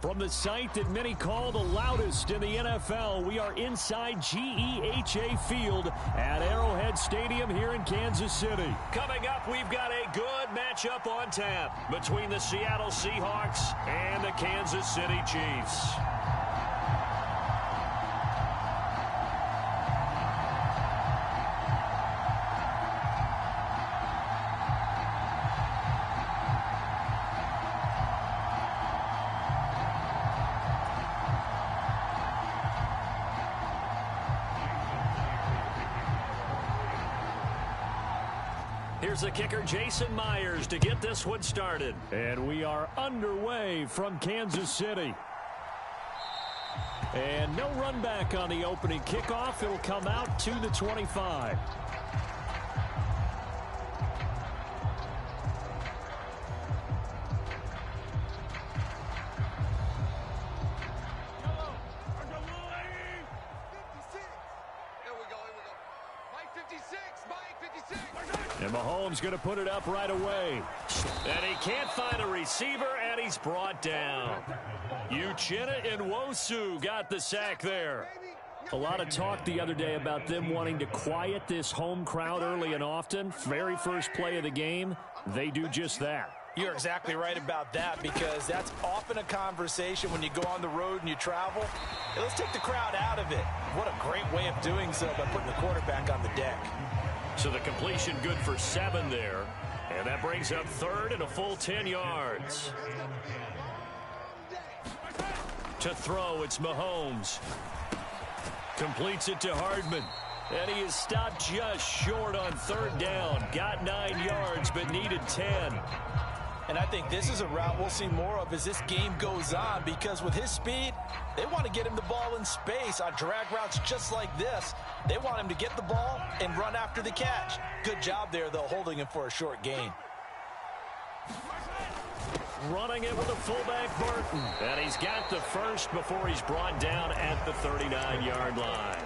From the site that many call the loudest in the NFL, we are inside GEHA Field at Arrowhead Stadium here in Kansas City. Coming up, we've got a good matchup on tap between the Seattle Seahawks and the Kansas City Chiefs. Here's the kicker, Jason Myers, to get this one started. And we are underway from Kansas City. And no run back on the opening kickoff. It'll come out to the 25. And Mahomes going to put it up right away. And he can't find a receiver, and he's brought down. Uchenna Nwosu got the sack there. A lot of talk the other day about them wanting to quiet this home crowd early and often. Very first play of the game, they do just that. You're exactly right about that, because that's often a conversation when you go on the road and you travel. Hey, let's take the crowd out of it. What a great way of doing so by putting the quarterback on the deck. So the completion good for 7 there. And that brings up third and a full 10 yards. To throw, it's Mahomes. Completes it to Hardman. And he is stopped just short on third down. Got 9 yards, but needed 10. And I think this is a route we'll see more of as this game goes on, because with his speed, they want to get him the ball in space on drag routes just like this. They want him to get the ball and run after the catch. Good job there, though, holding him for a short gain. Running it with a fullback, Burton. And he's got the first before he's brought down at the 39-yard line.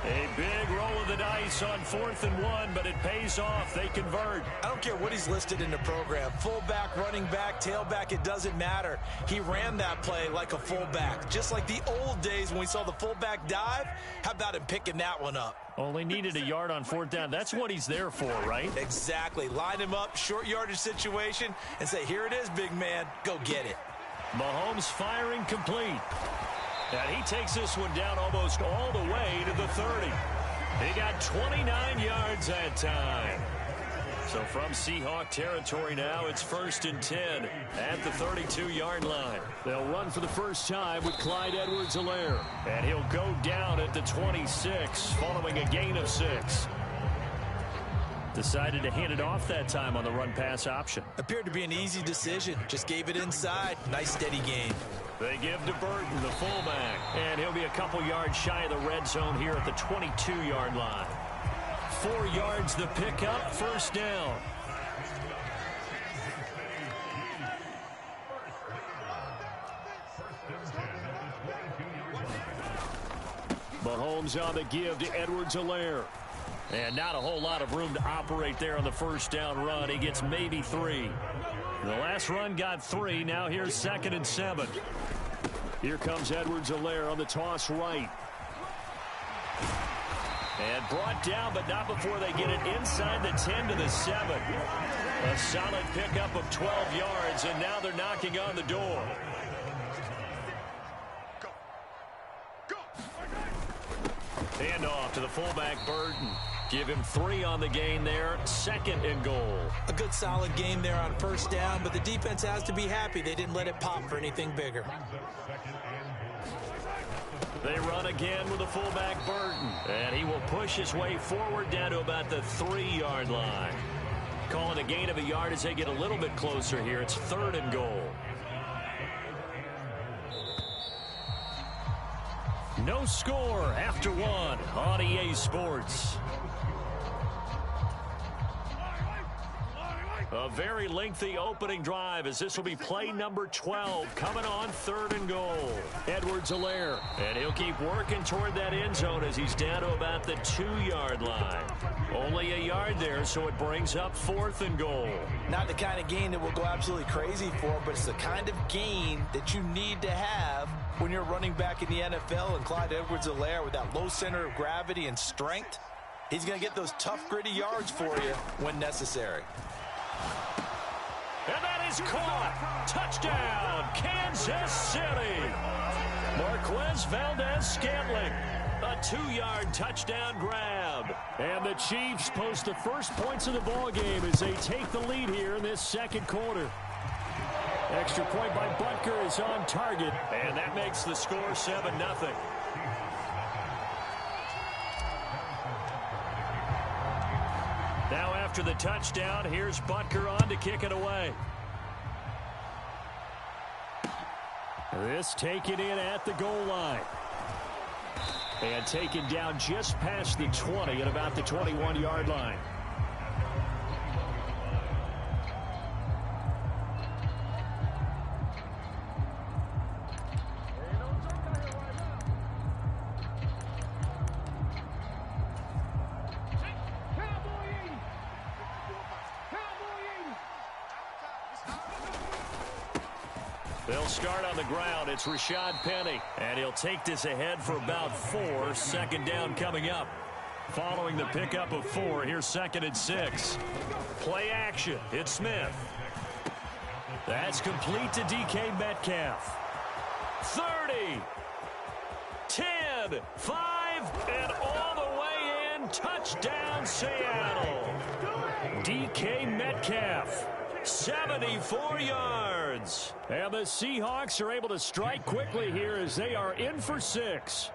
A big roll of the dice on 4th and 1, but it pays off. They convert. I don't care what he's listed in the program. Fullback, running back, tailback, it doesn't matter. He ran that play like a fullback, just like the old days when we saw the fullback dive. How about him picking that one up? Only needed a yard on 4th down. That's what he's there for, right? Exactly. Line him up, short yardage situation, and say, here it is, big man. Go get it. Mahomes firing complete. And he takes this one down almost all the way to the 30. He got 29 yards that time. So from Seahawk territory now, it's 1st and 10 at the 32-yard line. They'll run for the first time with Clyde Edwards-Helaire. And he'll go down at the 26 following a gain of 6. Decided to hand it off that time on the run-pass option. Appeared to be an easy decision. Just gave it inside. Nice steady gain. They give to Burton, the fullback. And he'll be a couple yards shy of the red zone here at the 22-yard line. 4 yards the pickup, first down. Mahomes on the give to Edwards-Helaire. And not a whole lot of room to operate there on the first down run. He gets maybe 3. The last run got 3. Now here's 2nd and 7. Here comes Edwards-Helaire on the toss right. And brought down, but not before they get it inside the 10 to the 7. A solid pickup of 12 yards, and now they're knocking on the door. Hand off to the fullback, Burton. Give him 3 on the gain there. 2nd and goal. A good solid game there on first down, but the defense has to be happy they didn't let it pop for anything bigger. They run again with the fullback, Burton. And he will push his way forward down to about the 3-yard line. Calling a gain of a yard as they get a little bit closer here. It's 3rd and goal. No score after 1 on EA Sports. A very lengthy opening drive as this will be play number 12 coming on 3rd and goal. Edwards-Helaire. And he'll keep working toward that end zone as he's down to about the 2-yard line. Only a yard there, so it brings up 4th and goal. Not the kind of gain that we'll go absolutely crazy for, but it's the kind of gain that you need to have when you're running back in the NFL. And Clyde Edwards-Helaire, with that low center of gravity and strength, he's going to get those tough, gritty yards for you when necessary. And that is caught. Touchdown, Kansas City. Marquez Valdez-Scantling. A 2-yard touchdown grab. And the Chiefs post the first points of the ball game as they take the lead here in this second quarter. Extra point by Butker is on target. And that makes the score 7-0. Now after the touchdown, here's Butker on to kick it away. This taken in at the goal line. And taken down just past the 20 at about the 21-yard line. They'll start on the ground. It's Rashad Penny. And he'll take this ahead for about 4. 2nd down coming up. Following the pickup of 4, here's 2nd and 6. Play action. It's Smith. That's complete to DK Metcalf. 30. 10. 5. And all the way in. Touchdown, Seattle. DK Metcalf. 74 yards. And the Seahawks are able to strike quickly here as they are in for 6.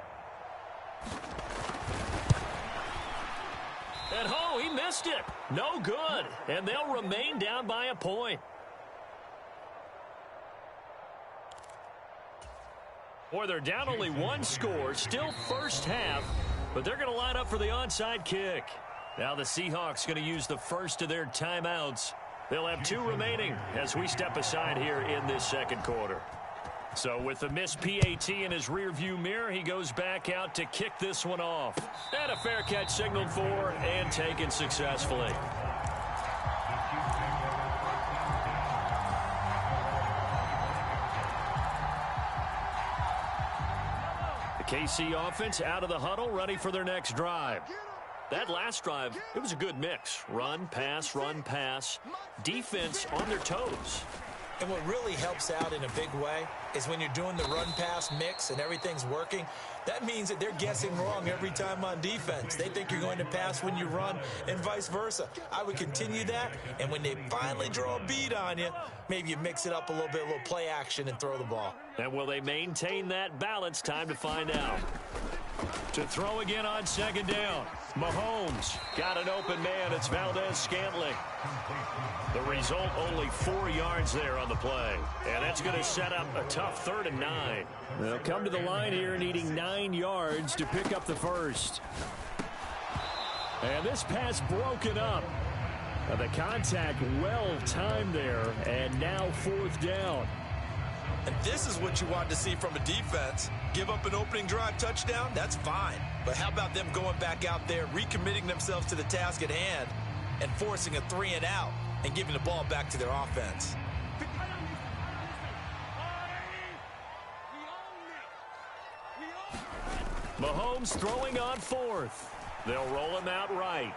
And oh, he missed it. No good. And they'll remain down by a point. Boy, they're down only 1 score. Still first half. But they're going to line up for the onside kick. Now the Seahawks going to use the first of their timeouts. They'll have 2 remaining as we step aside here in this second quarter. So with the missed PAT in his rearview mirror, he goes back out to kick this one off. And a fair catch signaled for and taken successfully. The KC offense out of the huddle, ready for their next drive. That last drive, it was a good mix. Run, pass, defense on their toes. And what really helps out in a big way is when you're doing the run-pass mix and everything's working, that means that they're guessing wrong every time on defense. They think you're going to pass when you run and vice versa. I would continue that, and when they finally draw a bead on you, maybe you mix it up a little bit, a little play action and throw the ball. And will they maintain that balance? Time to find out. To throw again on 2nd down. Mahomes got an open man. It's Valdez-Scantling. The result, only 4 yards there on the play. And that's going to set up a tough 3rd and 9. They'll come to the line here needing 9 yards to pick up the first. And this pass broken up. The contact well timed there. And now 4th down. And this is what you want to see from a defense. Give up an opening drive touchdown, that's fine. But how about them going back out there, recommitting themselves to the task at hand, and forcing a 3 and out, and giving the ball back to their offense. Mahomes throwing on 4th. They'll roll him out right.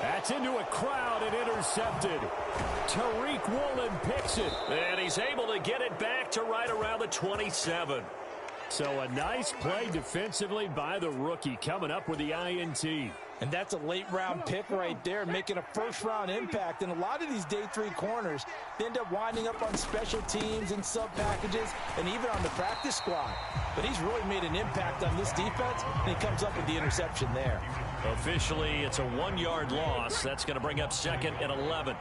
That's into a crowd and intercepted. Tariq Woolen picks it. And he's able to get it back to right around the 27. So a nice play defensively by the rookie coming up with the INT. And that's a late-round pick right there, making a first-round impact. And a lot of these day 3 corners, they end up winding up on special teams and sub-packages and even on the practice squad. But he's really made an impact on this defense, and he comes up with the interception there. Officially, it's a 1-yard loss. That's going to bring up 2nd and 11.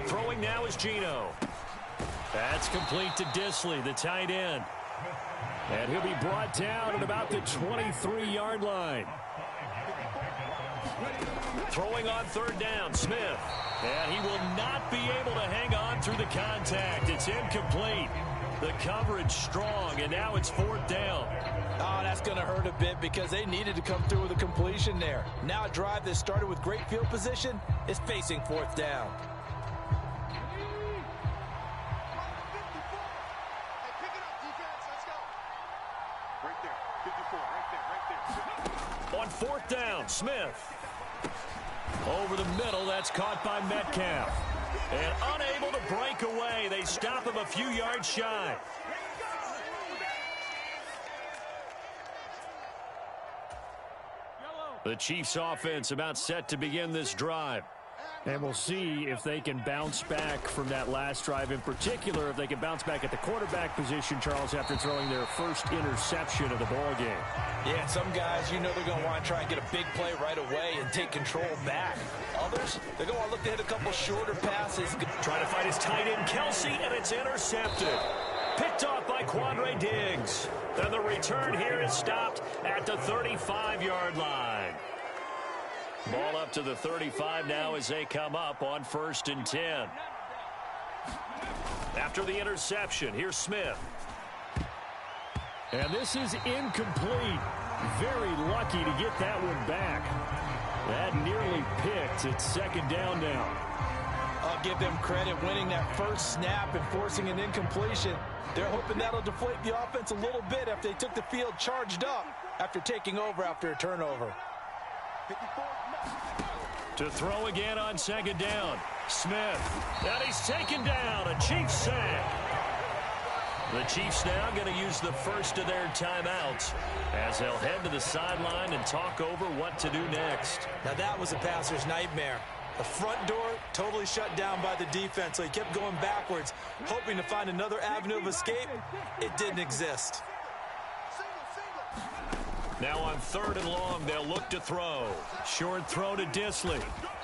Throwing now is Geno. That's complete to Disley, the tight end. And he'll be brought down at about the 23-yard line. Throwing on third down, Smith. And he will not be able to hang on through the contact. It's incomplete. The coverage strong, and now it's fourth down. Oh, that's going to hurt a bit because they needed to come through with a completion there. Now a drive that started with great field position is facing fourth down. On fourth down, Smith. Over the middle, that's caught by Metcalf. And unable to break away. They stop him a few yards shy. The Chiefs offense about set to begin this drive. And we'll see if they can bounce back from that last drive, in particular, if they can bounce back at the quarterback position, Charles, after throwing their first interception of the ball game. Yeah, some guys, you know they're going to want to try and get a big play right away and take control back. Others, they're going to look to hit a couple shorter passes. Trying to fight his tight end, Kelsey, and it's intercepted. Picked off by Quandre Diggs. Then the return here is stopped at the 35-yard line. Ball up to the 35 now as they come up on 1st and 10. After the interception, here's Smith. And this is incomplete. Very lucky to get that one back. That nearly picked. It's second down now. I'll give them credit winning that first snap and forcing an incompletion. They're hoping that'll deflate the offense a little bit after they took the field charged up after taking over after a turnover. To throw again on second down. Smith. And he's taken down. A Chiefs sack. The Chiefs now going to use the first of their timeouts as they'll head to the sideline and talk over what to do next. Now that was a passer's nightmare. The front door totally shut down by the defense, so he kept going backwards, hoping to find another avenue of escape. It didn't exist. Now on 3rd and long, they'll look to throw. Short throw to Disley.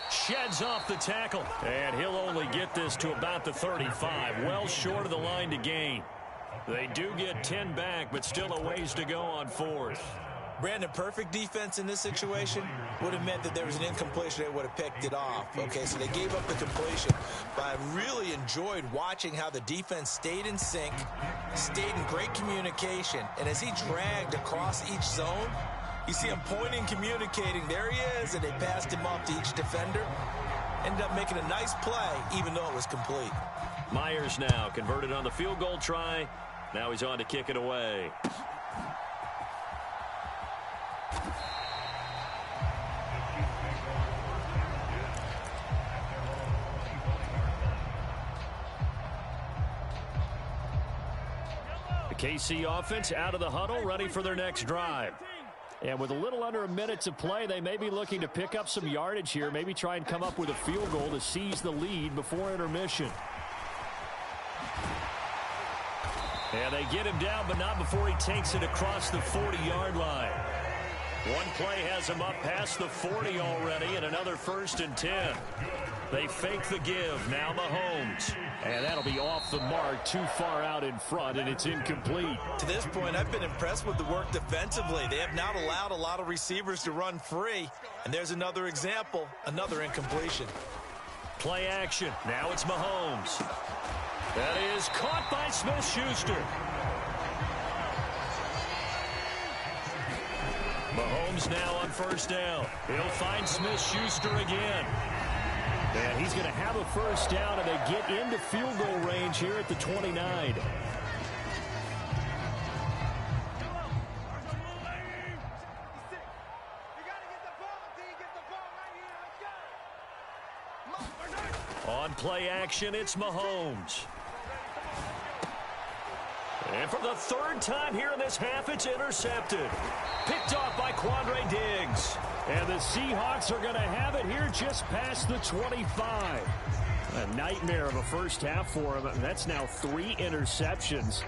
Sheds off the tackle. And he'll only get this to about the 35. Well short of the line to gain. They do get 10 back, but still a ways to go on 4th. Brandon, perfect defense in this situation would have meant that there was an incompletion. They would have picked it off. Okay, so they gave up the completion. But I really enjoyed watching how the defense stayed in sync, stayed in great communication. And as he dragged across each zone, you see him pointing, communicating. There he is, and they passed him off to each defender. Ended up making a nice play, even though it was complete. Myers now converted on the field goal try. Now he's on to kick it away. The KC offense out of the huddle, ready for their next drive. And with a little under a minute to play, they may be looking to pick up some yardage here, maybe try and come up with a field goal to seize the lead before intermission. And they get him down, but not before he takes it across the 40-yard line. One play has him up past the 40 already, and another 1st and 10. They fake the give. Now Mahomes. And that'll be off the mark, too far out in front, and it's incomplete. To this point, I've been impressed with the work defensively. They have not allowed a lot of receivers to run free. And there's another example, another incompletion. Play action. Now it's Mahomes. That is caught by Smith-Schuster. Mahomes now on 1st down. He'll find Smith-Schuster again. And he's going to have a 1st down, and they get into field goal range here at the 29. On play action, it's Mahomes. And for the 3rd time here in this half, it's intercepted. Picked off by Quandre Diggs. And the Seahawks are going to have it here just past the 25. A nightmare of a first half for him. That's now 3 interceptions.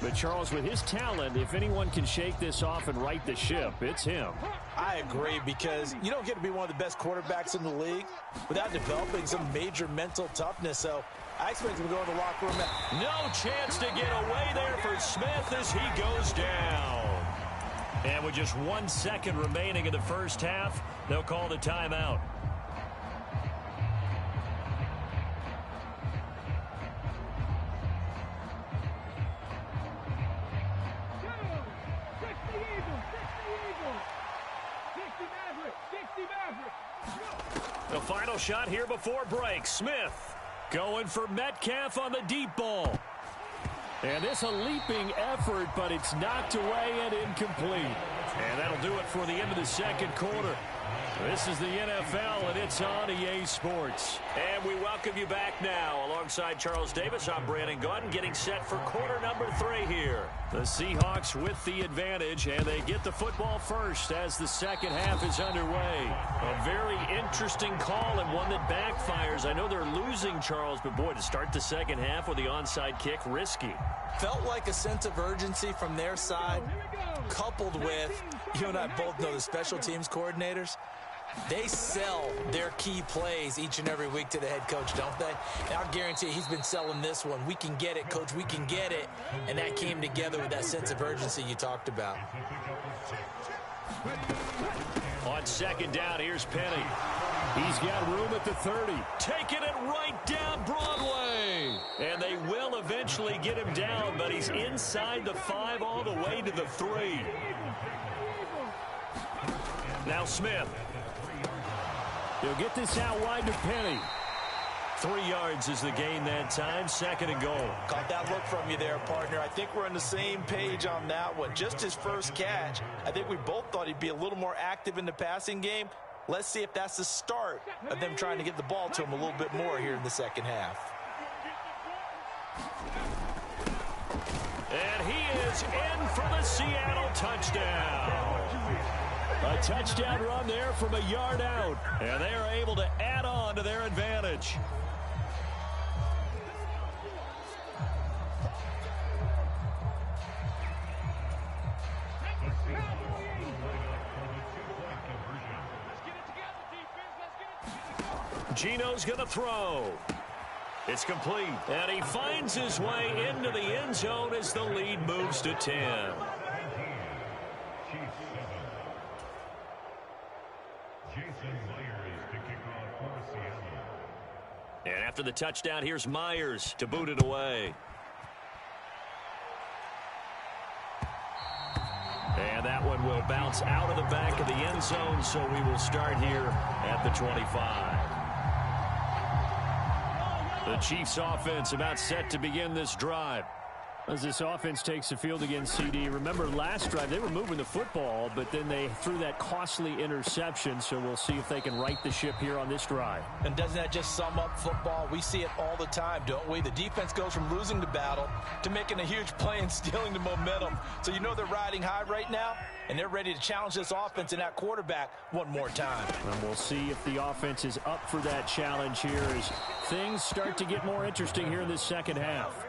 But Charles, with his talent, if anyone can shake this off and right the ship, it's him. I agree, because you don't get to be one of the best quarterbacks in the league without developing some major mental toughness. So I expect him to go in the locker room. No chance to get away there for Smith as he goes down. And with just 1 second remaining in the first half, they'll call the timeout. The final shot here before break. Smith going for Metcalf on the deep ball. And this a leaping effort, but it's knocked away and incomplete. And that'll do it for the end of the second quarter. This is the NFL, and it's on EA Sports. And we welcome you back now. Alongside Charles Davis, I'm Brandon Gaudin, getting set for quarter number 3 here. The Seahawks with the advantage, and they get the football first as the second half is underway. A very interesting call and one that backfires. I know they're losing, Charles, but boy, to start the second half with the onside kick, risky. Felt like a sense of urgency from their side, coupled with, you and I both know the special teams coordinators. They sell their key plays each and every week to the head coach, don't they? And I'll guarantee he's been selling this one. We can get it, coach. We can get it. And that came together with that sense of urgency you talked about. On second down, here's Penny. He's got room at the 30. Taking it right down Broadway. And they will eventually get him down, but he's inside the 5 all the way to the 3. Now Smith. He'll get this out wide to Penny. 3 yards is the gain that time. 2nd and goal. Caught that look from you there, partner. I think we're on the same page on that one. Just his first catch. I think we both thought he'd be a little more active in the passing game. Let's see if that's the start of them trying to get the ball to him a little bit more here in the second half. And he is in for the Seattle touchdown. A touchdown run there from a yard out. And they are able to add on to their advantage. Gino's going to throw. It's complete. And he finds his way into the end zone as the lead moves to 10. And after the touchdown, here's Myers to boot it away. And that one will bounce out of the back of the end zone, so we will start here at the 25. The Chiefs offense about set to begin this drive. As this offense takes the field against CD, remember last drive they were moving the football, but then they threw that costly interception, so we'll see if they can right the ship here on this drive. And doesn't that just sum up football? We see it all the time, don't we? The defense goes from losing the battle to making a huge play and stealing the momentum. So you know they're riding high right now, and they're ready to challenge this offense and that quarterback one more time. And we'll see if the offense is up for that challenge here as things start to get more interesting here in this second half.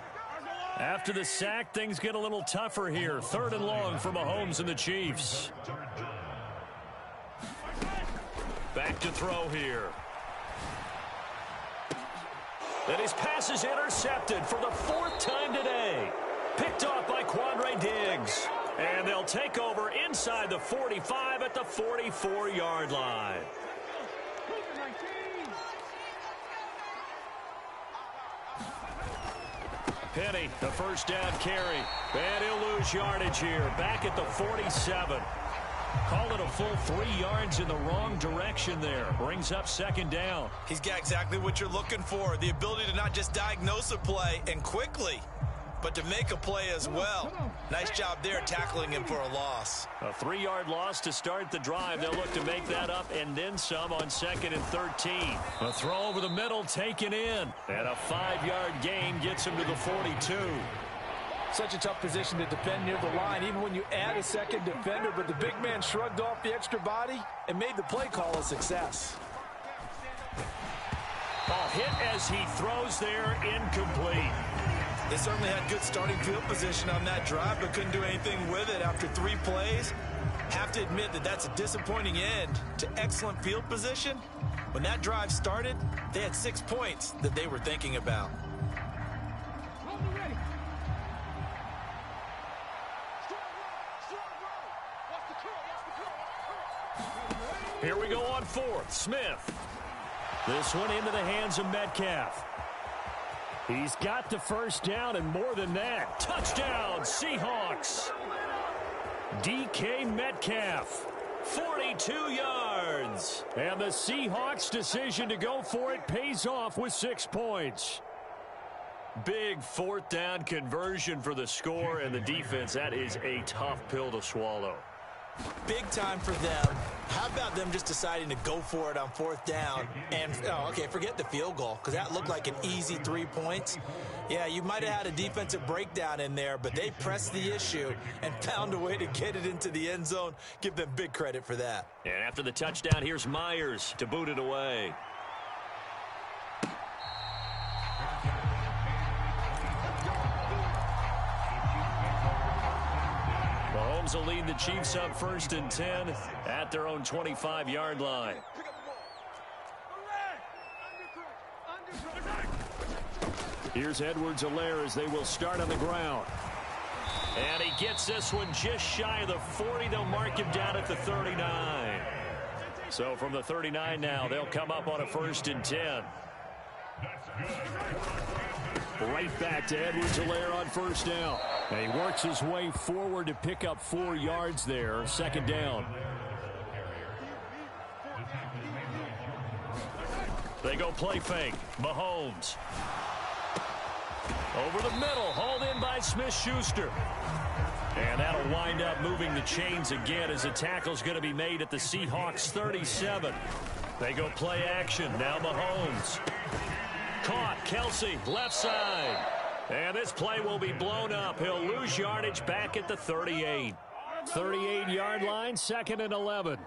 After the sack, things get a little tougher here. 3rd and long for Mahomes and the Chiefs. Back to throw here. And his pass is intercepted for the 4th time today. Picked off by Quandre Diggs. And they'll take over inside the 45 at the 44-yard line. Penny, the first down carry. And he'll lose yardage here. Back at the 47. Call it a full 3 yards in the wrong direction there. Brings up 2nd down. He's got exactly what you're looking for. The ability to not just diagnose a play and quickly, but to make a play as well. Nice job there tackling him for a loss. A 3-yard loss to start the drive. They'll look to make that up and then some on 2nd and 13. A throw over the middle taken in. And a 5-yard gain gets him to the 42. Such a tough position to defend near the line, even when you add a second defender. But the big man shrugged off the extra body and made the play call a success. A hit as he throws there, incomplete. They certainly had good starting field position on that drive, but couldn't do anything with it after 3 plays. Have to admit that that's a disappointing end to excellent field position. When that drive started, they had 6 points that they were thinking about. Here we go on fourth. Smith. This one into the hands of Metcalf. He's got the first down and more than that. Touchdown, Seahawks. DK Metcalf, 42 yards. And the Seahawks' decision to go for it pays off with 6 points. Big fourth down conversion for the score and the defense. That is a tough pill to swallow. Big time for them. How about them just deciding to go for it on fourth down? And, forget the field goal, because that looked like an easy 3 points. Yeah, you might have had a defensive breakdown in there, but they pressed the issue and found a way to get it into the end zone. Give them big credit for that. And after the touchdown, here's Myers to boot it away. Mahomes will lead the Chiefs up 1st and 10 at their own 25-yard line. Here's Edwards-Helaire as they will start on the ground. And he gets this one just shy of the 40. They'll mark him down at the 39. So from the 39 now, they'll come up on a 1st and 10. Right back to Edwards-Helaire on 1st down. And he works his way forward to pick up 4 yards there. 2nd down. They go play fake. Mahomes. Over the middle, hauled in by Smith-Schuster. And that'll wind up moving the chains again as the tackle's going to be made at the Seahawks 37. They go play action. Now Mahomes. Caught. Kelsey, left side. And this play will be blown up. He'll lose yardage back at the 38. 38-yard line, 2nd and 11.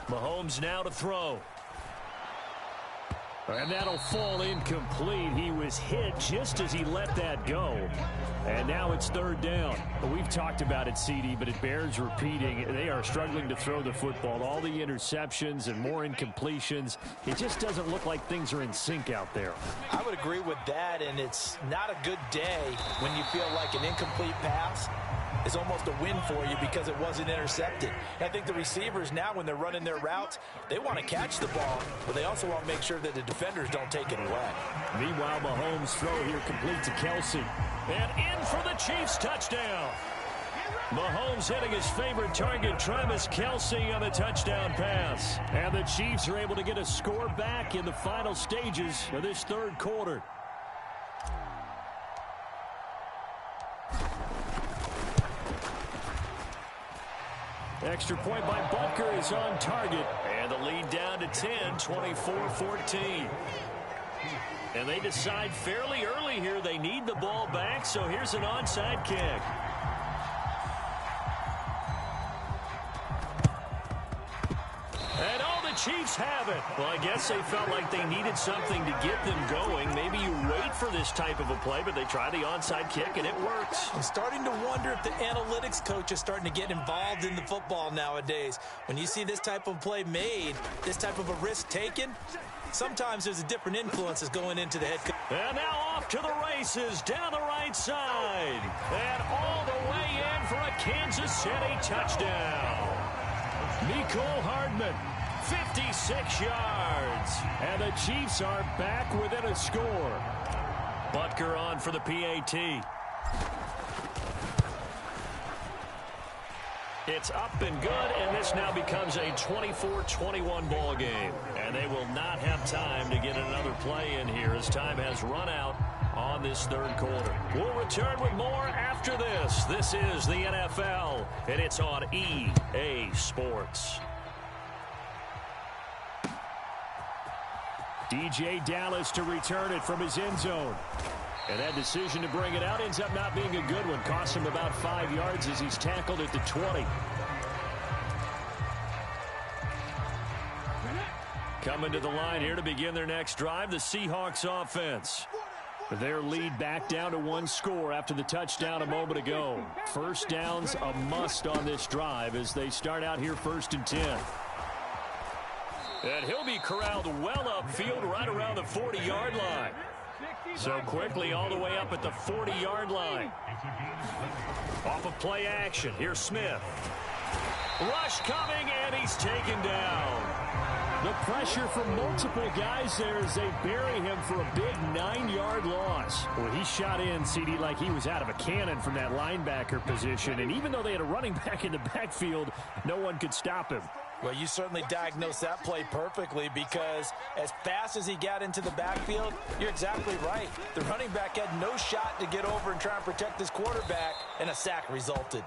Mahomes now to throw. And that'll fall incomplete. He was hit just as he let that go. And now it's 3rd down. Well, we've talked about it, CD, but it bears repeating. They are struggling to throw the football. All the interceptions and more incompletions. It just doesn't look like things are in sync out there. I would agree with that, and it's not a good day when you feel like an incomplete pass is almost a win for you because it wasn't intercepted. I think the receivers now, when they're running their routes, they want to catch the ball, but they also want to make sure that the defenders don't take it away. Meanwhile, Mahomes' throw here complete to Kelsey. And in for the Chiefs touchdown. Mahomes hitting his favorite target, Travis Kelsey, on the touchdown pass. And the Chiefs are able to get a score back in the final stages of this 3rd quarter. Extra point by Butker is on target. And the lead down to 10, 24-14. And they decide fairly early here they need the ball back, so here's an onside kick. And the Chiefs have it. Well, I guess they felt like they needed something to get them going. Maybe you wait for this type of a play, but they try the onside kick, and it works. I'm starting to wonder if the analytics coach is starting to get involved in the football nowadays. When you see this type of play made, this type of a risk taken, sometimes there's a different influences going into the head coach. And now off to the races down the right side. And all the way in for a Kansas City touchdown. Mecole Hardman, 56 yards. And the Chiefs are back within a score. Butker on for the PAT. It's up and good, and this now becomes a 24-21 ball game. And they will not have time to get another play in here as time has run out on this 3rd quarter. We'll return with more after this. This is the NFL, and it's on EA Sports. DJ Dallas to return it from his end zone. And that decision to bring it out ends up not being a good one. Costs him about 5 yards as he's tackled at the 20. Coming to the line here to begin their next drive, the Seahawks offense. Their lead back down to 1 score after the touchdown a moment ago. First down's a must on this drive as they start out here 1st and 10. And he'll be corralled well upfield right around the 40-yard line. So quickly all the way up at the 40-yard line. Off of play action, here's Smith. Rush coming, and he's taken down. The pressure from multiple guys there as they bury him for a big 9-yard loss. Well, he shot in, CD, like he was out of a cannon from that linebacker position. And even though they had a running back in the backfield, no one could stop him. Well, you certainly diagnosed that play perfectly because as fast as he got into the backfield, you're exactly right. The running back had no shot to get over and try and protect his quarterback, and a sack resulted.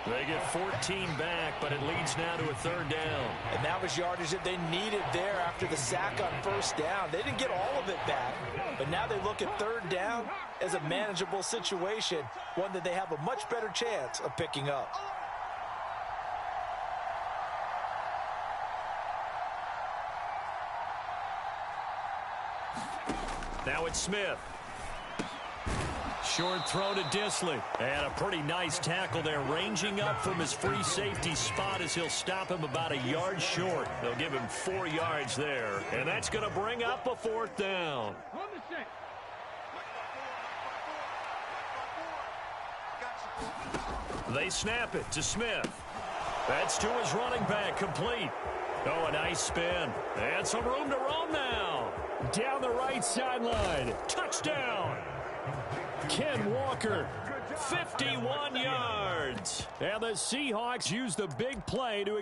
They get 14 back, but it leads now to a 3rd down. And that was yardage that they needed there after the sack on 1st down. They didn't get all of it back, but now they look at 3rd down as a manageable situation, one that they have a much better chance of picking up. Now it's Smith. Short throw to Disley. And a pretty nice tackle there, ranging up from his free safety spot as he'll stop him about a yard short. They'll give him 4 yards there. And that's going to bring up a 4th down. They snap it to Smith. That's to his running back, complete. Oh, a nice spin. And some room to roam now. Down the right sideline. Touchdown. Ken Walker, 51 yards. And the Seahawks use the big play to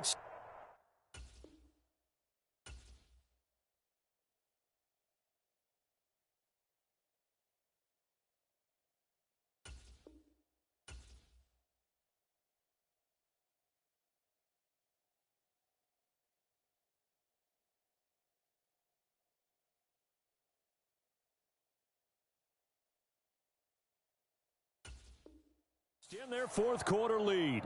in their 4th quarter lead.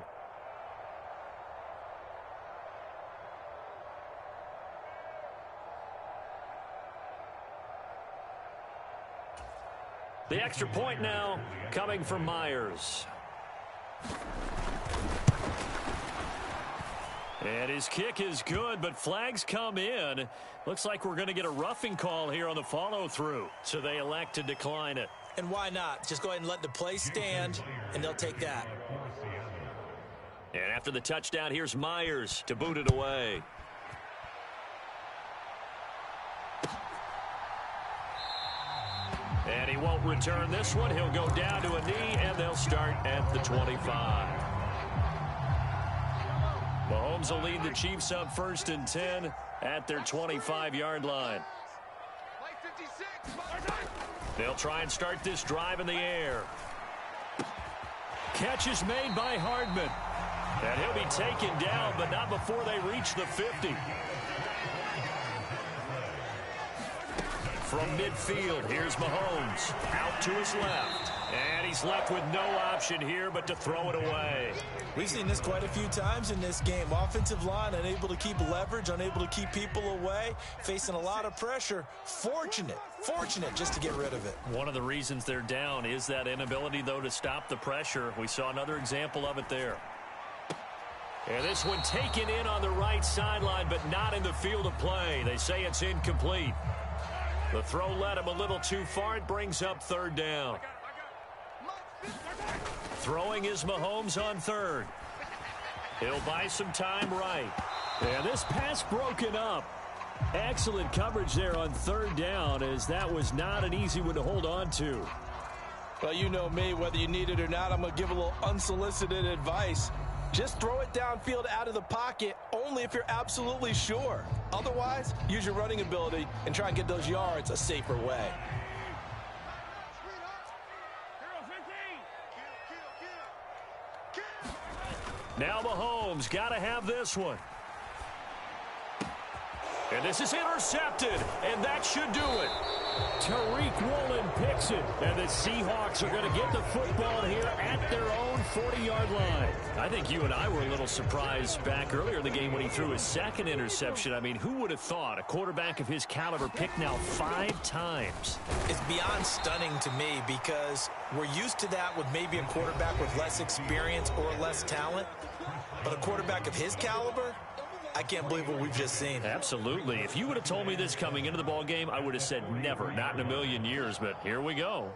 The extra point now coming from Myers. And his kick is good, but flags come in. Looks like we're going to get a roughing call here on the follow-through. So they elect to decline it. And why not? Just go ahead and let the play stand, and they'll take that. And after the touchdown, here's Myers to boot it away. And he won't return this one. He'll go down to a knee, and they'll start at the 25. Mahomes will lead the Chiefs up 1st and 10 at their 25-yard line. They'll try and start this drive in the air. Catch is made by Hardman. And he'll be taken down, but not before they reach the 50. From midfield, here's Mahomes. Out to his left. And he's left with no option here but to throw it away. We've seen this quite a few times in this game. Offensive line unable to keep leverage, unable to keep people away, facing a lot of pressure. Fortunate just to get rid of it. One of the reasons they're down is that inability, though, to stop the pressure. We saw another example of it there. And this one taken in on the right sideline, but not in the field of play. They say it's incomplete. The throw led him a little too far. It brings up 3rd down. Throwing is Mahomes on 3rd. He'll buy some time right. And this pass broken up. Excellent coverage there on 3rd down, as that was not an easy one to hold on to. Well, you know me, whether you need it or not, I'm going to give a little unsolicited advice. Just throw it downfield out of the pocket only if you're absolutely sure. Otherwise, use your running ability and try and get those yards a safer way. Now Mahomes got to have this one. And this is intercepted, and that should do it. Tariq Woolen picks it, and the Seahawks are going to get the football here at their own 40-yard line. I think you and I were a little surprised back earlier in the game when he threw his 2nd interception. I mean, who would have thought a quarterback of his caliber picked now 5 times? It's beyond stunning to me because we're used to that with maybe a quarterback with less experience or less talent. But a quarterback of his caliber, I I can't believe what we've just seen. Absolutely. If you would have told me this coming into the ball game, I would have said never, not in a million years, but here we go.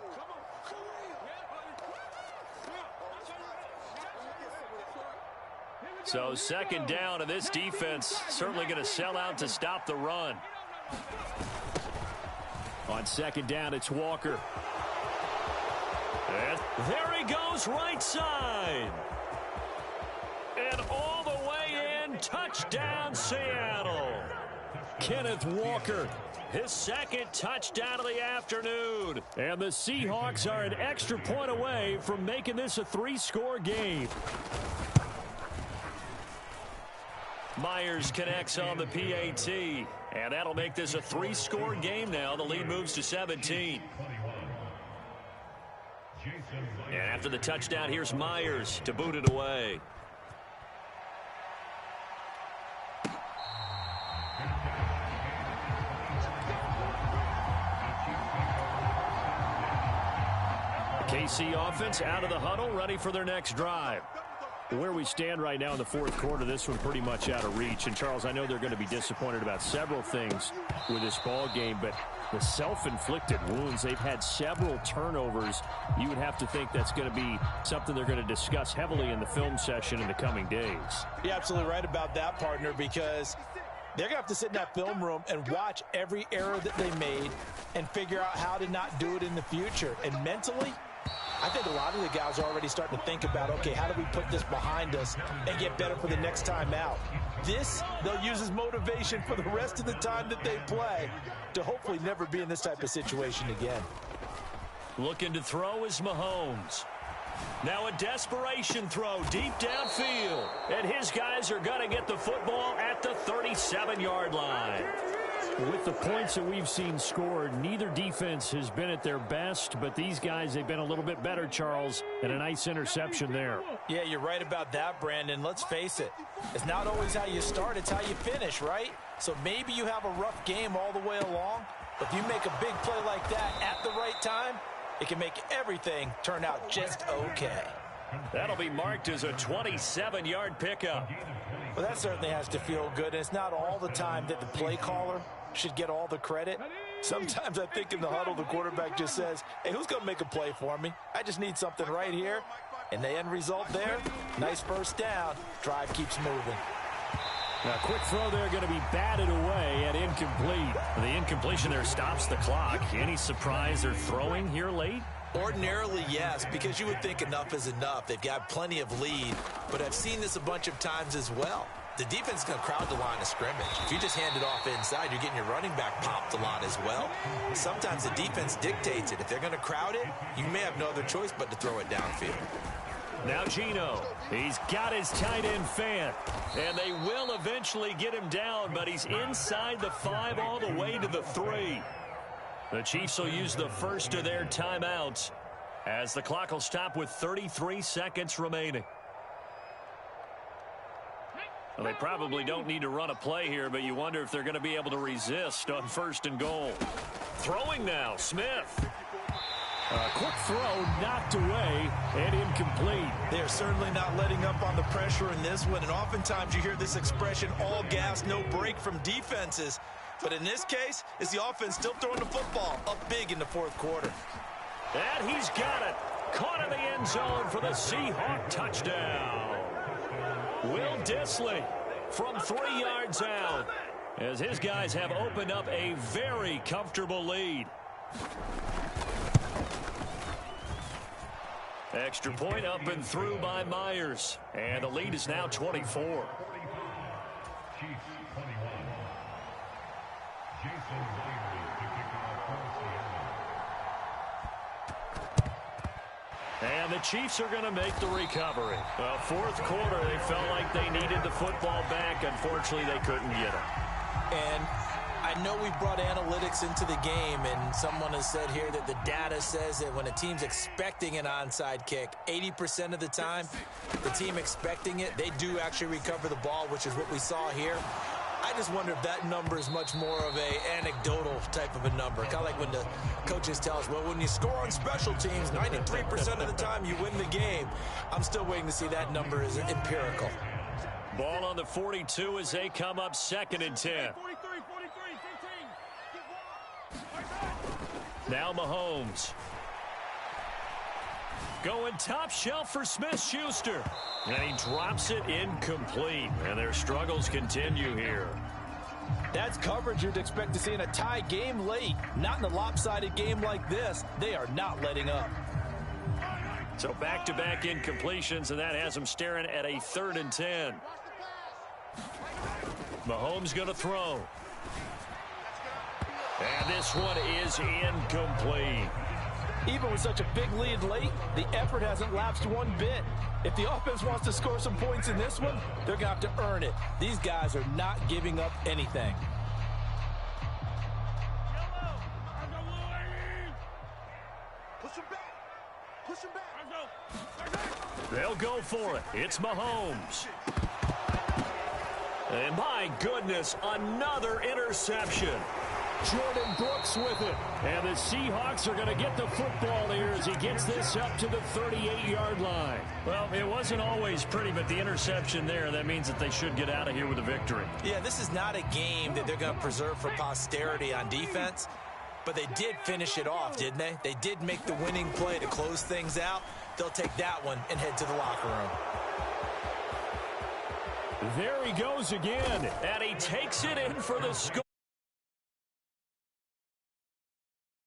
So second down, and this defense certainly going to sell out to stop the run. On second down, it's Walker. And there he goes, right side. And all the way in, touchdown Seattle. Kenneth Walker, his second touchdown of the afternoon. And the Seahawks are an extra point away from making this a three-score game. Myers connects on the PAT, and that'll make this a three-score game now. The lead moves to 17. And after the touchdown, here's Myers to boot it away. KC offense out of the huddle, ready for their next drive. Where we stand right now in the fourth quarter, this one pretty much out of reach. And, Charles, I know they're going to be disappointed about several things with this ball game, but the self-inflicted wounds, they've had several turnovers. You would have to think that's going to be something they're going to discuss heavily in the film session in the coming days. You're absolutely right about that, partner, because they're going to have to sit in that film room and watch every error that they made and figure out how to not do it in the future. And mentally, I think a lot of the guys are already starting to think about, okay, how do we put this behind us and get better for the next time out? This, they'll use as motivation for the rest of the time that they play to hopefully never be in this type of situation again. Looking to throw is Mahomes. Now a desperation throw deep downfield. And his guys are going to get the football at the 37-yard line. With the points that we've seen scored, neither defense has been at their best, but these guys, they've been a little bit better, Charles, and a nice interception there. Yeah, you're right about that, Brandon. Let's face it. It's not always how you start, it's how you finish, right? So maybe you have a rough game all the way along, but if you make a big play like that at the right time, it can make everything turn out just okay. That'll be marked as a 27-yard pickup. Well, that certainly has to feel good, and it's not all the time that the play caller should get all the credit. Sometimes I think in the huddle, the quarterback just says, hey, who's going to make a play for me? I just need something right here. And the end result there, nice first down. Drive keeps moving. Now, quick throw there going to be batted away and incomplete. The incompletion there stops the clock. Any surprise they're throwing here late? Ordinarily, yes, because you would think enough is enough. They've got plenty of lead, but I've seen this a bunch of times as well. The defense is going to crowd the line of scrimmage. If you just hand it off inside, you're getting your running back popped a lot as well. Sometimes the defense dictates it. If they're going to crowd it, you may have no other choice but to throw it downfield. Now Gino, he's got his tight end fan, and they will eventually get him down, but he's inside the 5 all the way to the 3. The Chiefs will use the first of their timeouts as the clock will stop with 33 seconds remaining. Well, they probably don't need to run a play here, but you wonder if they're going to be able to resist on 1st and goal. Throwing now, Smith. A quick throw knocked away and incomplete. They're certainly not letting up on the pressure in this one, and oftentimes you hear this expression, all gas, no break from defenses. But in this case, it's the offense still throwing the football up big in the fourth quarter. And he's got it. Caught in the end zone for the Seahawk touchdown. Will Dissly from 3 yards out as his guys have opened up a very comfortable lead. Extra point up and through by Myers. And the lead is now 24. And the Chiefs are going to make the recovery. Well, fourth quarter, they felt like they needed the football back. Unfortunately, they couldn't get it. And I know we brought analytics into the game, and someone has said here that the data says that when a team's expecting an onside kick, 80% of the time, the team expecting it, they do actually recover the ball, which is what we saw here. I just wonder if that number is much more of a anecdotal type of a number. Kind of like when the coaches tell us, well, when you score on special teams, 93% of the time you win the game. I'm still waiting to see that number is empirical. Ball on the 42 as they come up 2nd and 10. Now Mahomes. Going top shelf for Smith-Schuster. And he drops it incomplete. And their struggles continue here. That's coverage you'd expect to see in a tie game late. Not in a lopsided game like this. They are not letting up. So back-to-back incompletions, and that has them staring at a 3rd and 10. Mahomes going to throw. And this one is incomplete. Even with such a big lead late, the effort hasn't lapsed one bit. If the offense wants to score some points in this one, they're going to have to earn it. These guys are not giving up anything. They'll go for it. It's Mahomes. And my goodness, another interception. Jordan Brooks with it. And the Seahawks are going to get the football here as he gets this up to the 38-yard line. Well, it wasn't always pretty, but the interception there, that means that they should get out of here with a victory. Yeah, this is not a game that they're going to preserve for posterity on defense, but they did finish it off, didn't they? They did make the winning play to close things out. They'll take that one and head to the locker room. There he goes again, and he takes it in for the score.